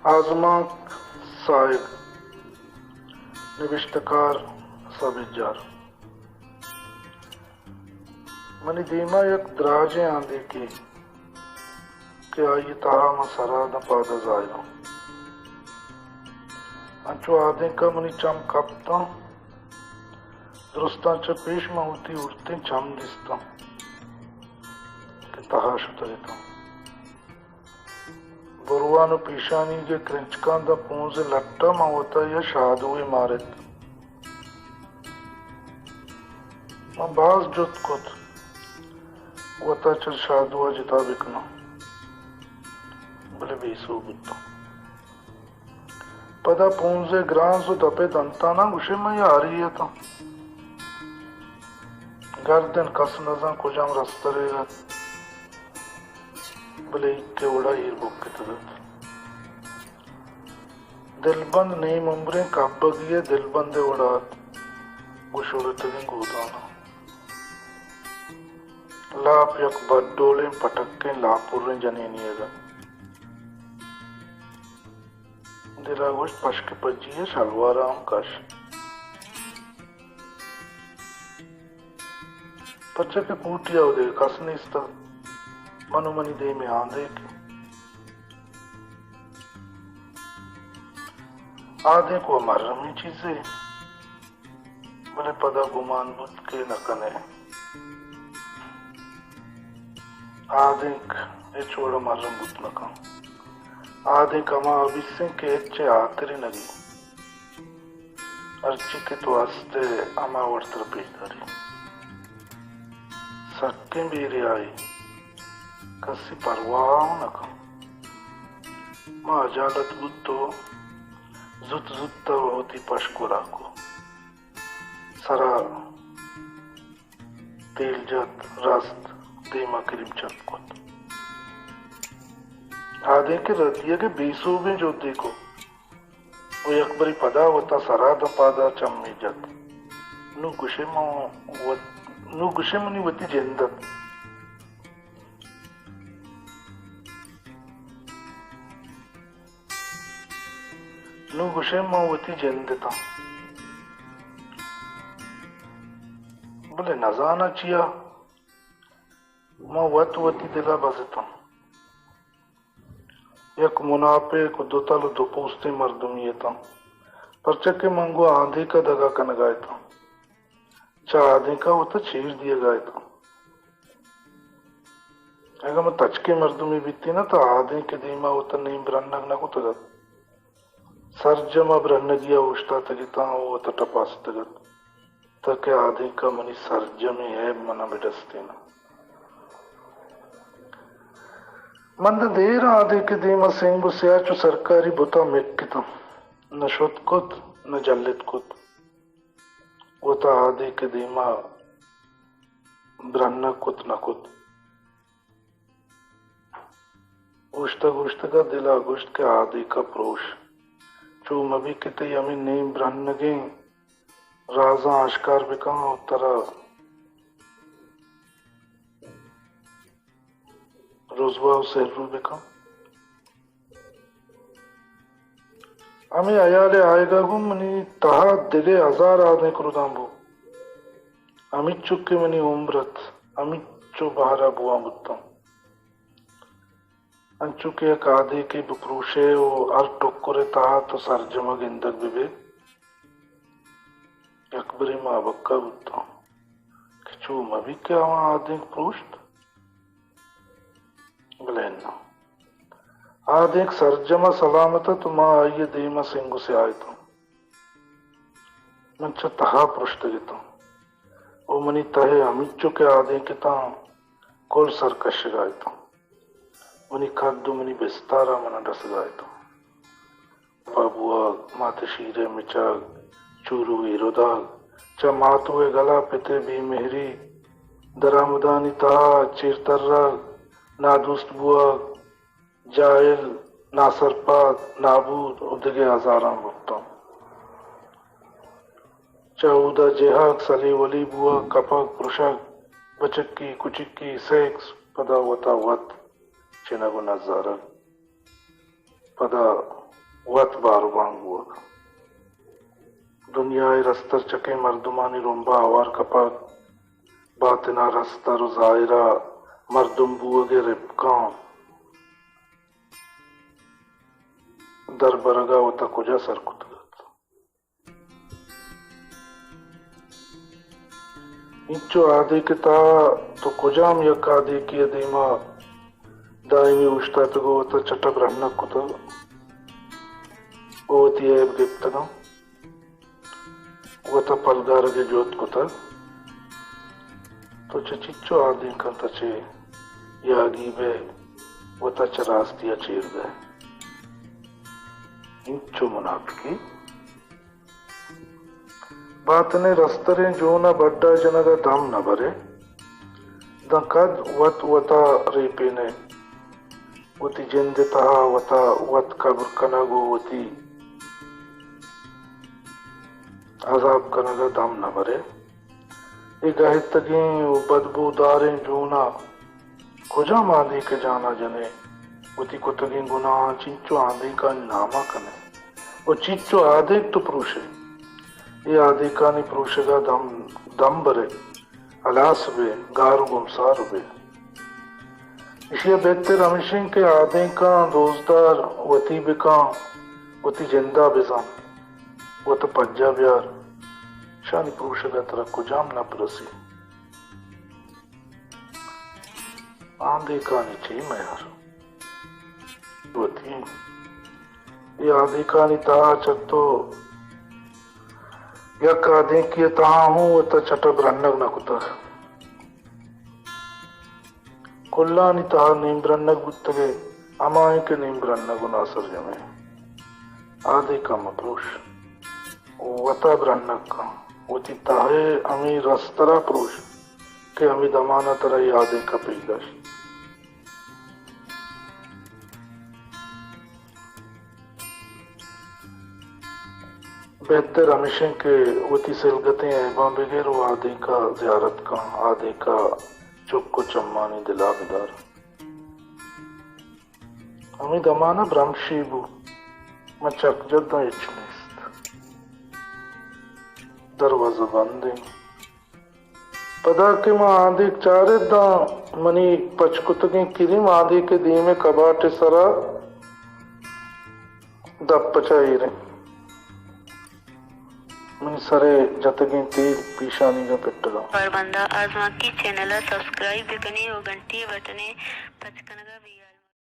आजमाक साइग निविष्टकार सबिजार money दीमा यक द्राजे आंदे की क्या ये ताहा मसरा न पादा जायनो अंचो आदे का मनी चम कपता दुरुस्तांच पेश माउती उड़ते चम दिसता कि ताहा शुतरिता बुरवानु पीशानी के क्रिंचकां दा पूंज लट्टा मावता या शादुए मारित मां बाज जुत कुत वता चल शादुआ जिता बिकना बोले बेसो बुत्तो पदा पूंजे ग्रांसु दपे दंताना गुशे में यारी है तो गर्दन कस नजा कुजाम रस्तरेगा बोले के उड़ा हीर बुक के तरत दिलबंद नहीं मुमरे काबगिए दिलबंद उड़ात गुशुरत की गोदाना लाप यक बड्डोले पटक के लापुर जनेनिएगा दिला गोश्त पश्क पज्जी शलवाराम कश पच्चे के पूटिया उदे कसने इस्ता मनुमनी दे में आंधे के आधे को मर्रमी चीजें बोले पदा गुमान बुद्ध के न कने आधे ये छोड़ मर्रम बुद्ध न का आधे कमा अभिस्से के अच्छे आतरी नगी अर्ची के तो आस्ते अमा वर्तर पेदारी सक्के बेरे आई कसी परवाह न का मां अजालत बुद्धो जुत जुत्ता होती पशकुरा को सरा तेल जत रस्त देमा क्रीम चत को आधे के रतिया के बीसों में जो देखो वो अकबरी पदा होता सरा दपादा चम्मी जत नु गुशे मनी वती जेंदत नु गुशे मावती जेंदता बोले नजाना चिया मां वती दिला बजता यक मुनाफे को दुतल दुपोस्ते मर्दुमियता परचक के मंगो आंधी का दगा कन गाय था चा आंधी का वो तो चीर दिया गाय था अगर मैं तचके मर्दुमी बीती ना तो आंधी के दीमा वो तो नहीं ब्रह्नग ना को तगत सर्जमा ब्रह्नगिया उष्टा तगिता वो तो टपास तगत तके आंधी का मनी सर्जमी है मना बिडस्ती ना मंद देर आधे के दीमा सिंह बुसिया चु सरकारी बुता मेक्कितम न शुद्ध कुत न जल्लित कुत बुता आधे के दीमा ब्रह्न कुत न कुत उष्ट का दिला गुष्ट के आदि का प्रोश चू मभी किते यमी नहीं ब्रह्न गे राजा आश्कार बिका उत्तरा रोजवा से रूबिका हमें अयाले आएगा गुम मनी तहा दिले हजार आदमी करुदांबो अमित चुक्के मनी उम्रत अमित चो बहारा बुआ मुत्तम अंचुके कादे के बुक्रूशे ओ अर टोकरे तहा तो सरजमग इंदक बिबे अकबरी मां बक्का बुत्तम किचू मभी क्या वहां आदमी प्रोष्ट बोलेना आदि एक सर्जमा सलामत तुम आइए दीमा सिंह से आए तो मंच तहा पृष्ठ गिता ओ मनी तहे अमिच्चो के आदि के ता कोल सरकश गाय तो मनी कद्दू मनी बिस्तारा मना डस गाय तो पाबुआ माते शीरे मिचाग चूरू इरोदाग चा मातुए गला पिते भी मेहरी दरामुदानी तहा चिरतर्राग नादुस्त बुआ जायल नासरपात नाबूद उदगे हजारां वक्तों चौदा जेहाक सली वली बुआ कपक पुरुषक बचक्की कुचिक्की सेक्स पदा वता वत चिनगु नजारा पदा वत बार बांगुआ दुनिया रस्तर चके मर्दुमानी रोंबा आवार कपाक बातना रस्तर जायरा मर्दुम बुअगे रिपका दर बरगा वता कुजा सरकुत इंचो आदि के ता तो कुजाम यक आदि की दीमा दाइमी उष्टा तगो वता चटक रहना कुता ओती है गिप्तना वता पलगार के जोत कुता तो चिच्चो आदि का तचे यागी बे वता चरास्तिया चीर दे इंचो मुनाफिकी बात ने रस्तरे जो न बड्डा जनगा दम न भरे दकद वत वता रेपे ने वती जिंदता वता वत कब्र कनगो वती अजाब कनगा दम न भरे ए गहतगी बदबूदारे जूना खुजा मादी के जाना जने वती कुतगी गुनाह चिंचो आदि का नामा कने वो चिंचो आदि तो पुरुष है ये आदि का नि पुरुष का दम बरे अलास बे गारु गुमसार बे इसलिए बेहतर हमेशा के आदि का दोस्तदार वती बिका वती जिंदा बिजाम वो तो पज्जा ब्यार शानी पुरुष का तरह कुजाम न प्रसी आंधे का नीचे मैं यार वती ये आदि का नि ता चत्तो यक आदि की तहा हूँ वो तो चटब रन्नग न कुता कुल्ला नि तहा नीम रन्नग बुत्तगे अमाय के नीम रन्नग उनासर जमे आदि का मपुरुष वता रन्नग का वती ताहे अमी रस्तरा पुरुष के अमी दमाना तरह ये आदि का पेदाश बेहतर हमेशा के वती सिलगतें एवं बगैर वो आदि का ज़ियारत का आदि का चुप को चम्मानी दिला बिदार हमें दमाना ब्रह्मशीबु मचक जद्दा इचनिस्त दरवाजा बंद पदा के मां आदि चारे दा मनी पचकुतगी किरिम आदि के दी में कबाटे सरा दप पचाई रे मन सरे जतगी तेल पीशानी का पिट्टगा और बंदा आजमा की चैनल सब्सक्राइब करनी और घंटी बटने पचकनगा।